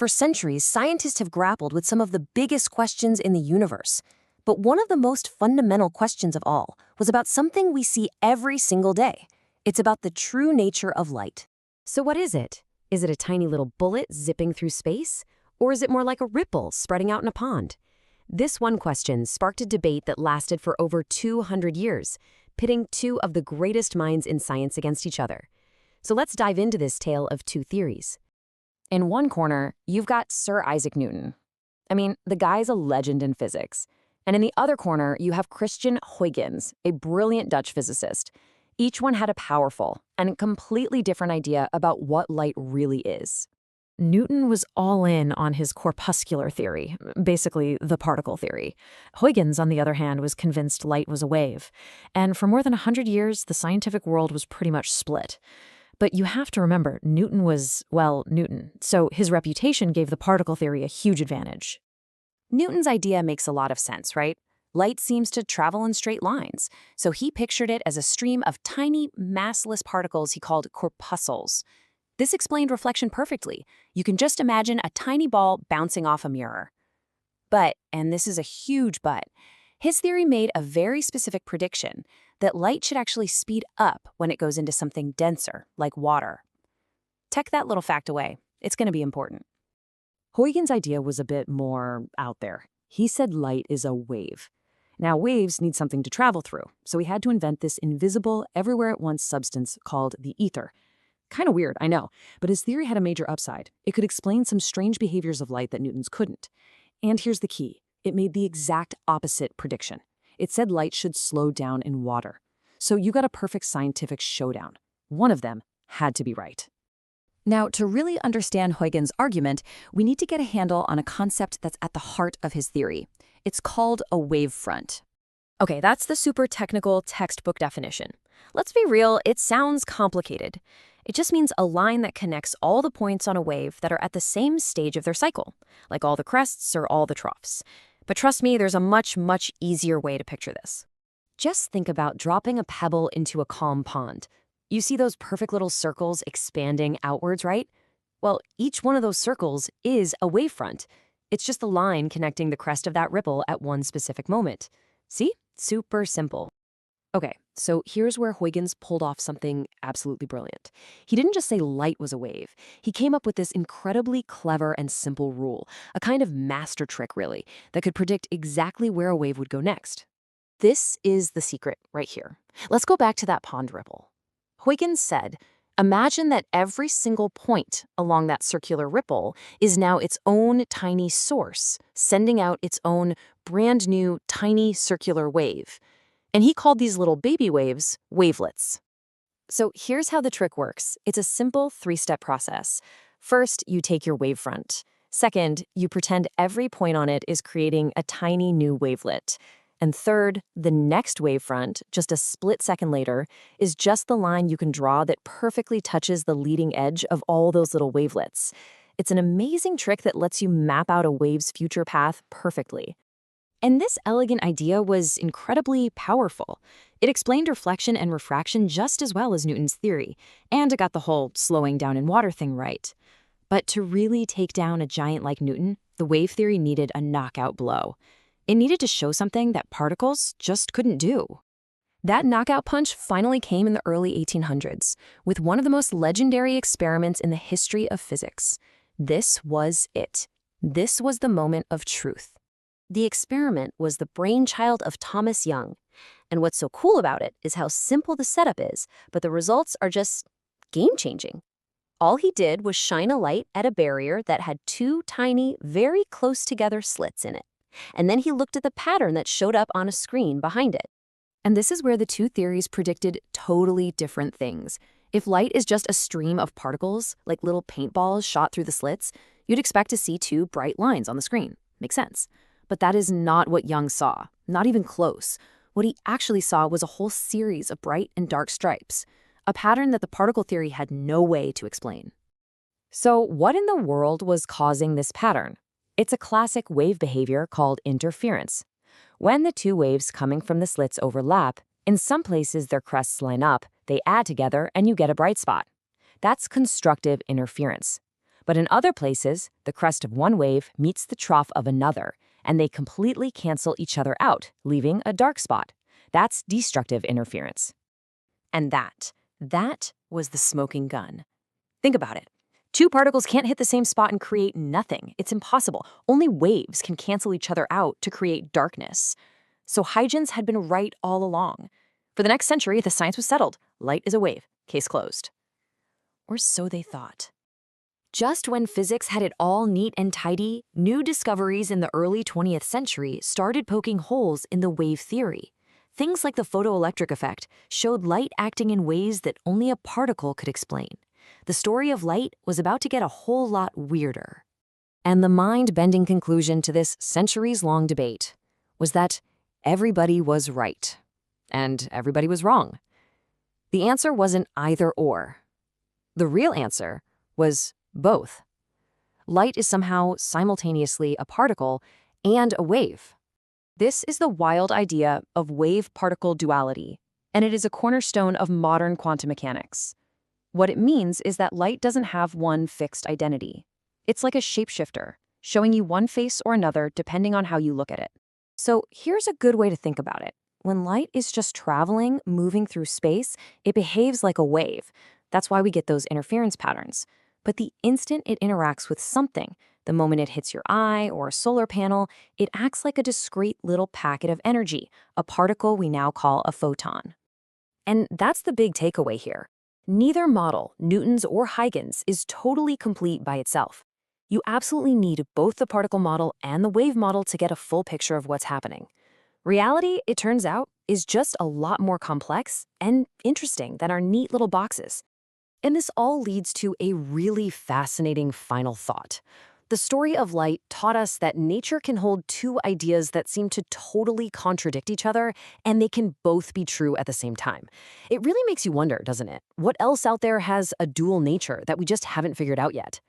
For centuries, scientists have grappled with some of the biggest questions in the universe. But one of the most fundamental questions of all was about something we see every single day. It's about the true nature of light. So what is it? Is it a tiny little bullet zipping through space? Or is it more like a ripple spreading out in a pond? This one question sparked a debate that lasted for over 200 years, pitting two of the greatest minds in science against each other. So let's dive into this tale of two theories. In one corner, you've got Sir Isaac Newton. I mean, the guy's a legend in physics. And in the other corner, you have Christian Huygens, a brilliant Dutch physicist. Each one had a powerful and completely different idea about what light really is. Newton was all in on his corpuscular theory, basically the particle theory. Huygens, on the other hand, was convinced light was a wave. And for more than 100 years, the scientific world was pretty much split. But you have to remember, Newton was, well, Newton, so his reputation gave the particle theory a huge advantage. Newton's idea makes a lot of sense, right? Light seems to travel in straight lines, so he pictured it as a stream of tiny, massless particles he called corpuscles. This explained reflection perfectly. You can just imagine a tiny ball bouncing off a mirror. But, and this is a huge but, his theory made a very specific prediction that light should actually speed up when it goes into something denser, like water. Tuck that little fact away. It's going to be important. Huygens' idea was a bit more out there. He said light is a wave. Now, waves need something to travel through, so he had to invent this invisible, everywhere-at-once substance called the ether. Kind of weird, I know, but his theory had a major upside. It could explain some strange behaviors of light that Newton's couldn't. And here's the key. It made the exact opposite prediction. It said light should slow down in water. So you got a perfect scientific showdown. One of them had to be right. Now, to really understand Huygens' argument, we need to get a handle on a concept that's at the heart of his theory. It's called a wavefront. Okay, that's the super technical textbook definition. Let's be real, it sounds complicated. It just means a line that connects all the points on a wave that are at the same stage of their cycle, like all the crests or all the troughs. But trust me, there's a much, much easier way to picture this. Just think about dropping a pebble into a calm pond. You see those perfect little circles expanding outwards, right? Well, each one of those circles is a wavefront. It's just the line connecting the crest of that ripple at one specific moment. See? Super simple. Okay, so here's where Huygens pulled off something absolutely brilliant. He didn't just say light was a wave. He came up with this incredibly clever and simple rule, a kind of master trick, really, that could predict exactly where a wave would go next. This is the secret right here. Let's go back to that pond ripple. Huygens said, imagine that every single point along that circular ripple is now its own tiny source, sending out its own brand new tiny circular wave. And he called these little baby waves wavelets. So here's how the trick works. It's a simple three-step process. First, you take your wavefront. Second, you pretend every point on it is creating a tiny new wavelet. And third, the next wavefront, just a split second later, is just the line you can draw that perfectly touches the leading edge of all those little wavelets. It's an amazing trick that lets you map out a wave's future path perfectly. And this elegant idea was incredibly powerful. It explained reflection and refraction just as well as Newton's theory, and it got the whole slowing down in water thing right. But to really take down a giant like Newton, the wave theory needed a knockout blow. It needed to show something that particles just couldn't do. That knockout punch finally came in the early 1800s, with one of the most legendary experiments in the history of physics. This was it. This was the moment of truth. The experiment was the brainchild of Thomas Young. And what's so cool about it is how simple the setup is, but the results are just game-changing. All he did was shine a light at a barrier that had two tiny, very close-together slits in it. And then he looked at the pattern that showed up on a screen behind it. And this is where the two theories predicted totally different things. If light is just a stream of particles, like little paintballs shot through the slits, you'd expect to see two bright lines on the screen. Makes sense. But that is not what Young saw, not even close. What he actually saw was a whole series of bright and dark stripes, a pattern that the particle theory had no way to explain. So what in the world was causing this pattern? It's a classic wave behavior called interference. When the two waves coming from the slits overlap, in some places their crests line up, they add together, and you get a bright spot. That's constructive interference. But in other places, the crest of one wave meets the trough of another, and they completely cancel each other out, leaving a dark spot. That's destructive interference. And that was the smoking gun. Think about it. Two particles can't hit the same spot and create nothing. It's impossible. Only waves can cancel each other out to create darkness. So Huygens had been right all along. For the next century, the science was settled. Light is a wave. Case closed. Or so they thought. Just when physics had it all neat and tidy, new discoveries in the early 20th century started poking holes in the wave theory. Things like the photoelectric effect showed light acting in ways that only a particle could explain. The story of light was about to get a whole lot weirder. And the mind-bending conclusion to this centuries-long debate was that everybody was right, and everybody was wrong. The answer wasn't either or. The real answer was both. Light is somehow simultaneously a particle and a wave. This is the wild idea of wave-particle duality, and it is a cornerstone of modern quantum mechanics. What it means is that light doesn't have one fixed identity. It's like a shapeshifter, showing you one face or another depending on how you look at it. So here's a good way to think about it. When light is just traveling, moving through space, it behaves like a wave. That's why we get those interference patterns. But the instant it interacts with something, the moment it hits your eye or a solar panel, it acts like a discrete little packet of energy, a particle we now call a photon. And that's the big takeaway here. Neither model, Newton's or Huygens, is totally complete by itself. You absolutely need both the particle model and the wave model to get a full picture of what's happening. Reality, it turns out, is just a lot more complex and interesting than our neat little boxes. And this all leads to a really fascinating final thought. The story of light taught us that nature can hold two ideas that seem to totally contradict each other, and they can both be true at the same time. It really makes you wonder, doesn't it? What else out there has a dual nature that we just haven't figured out yet?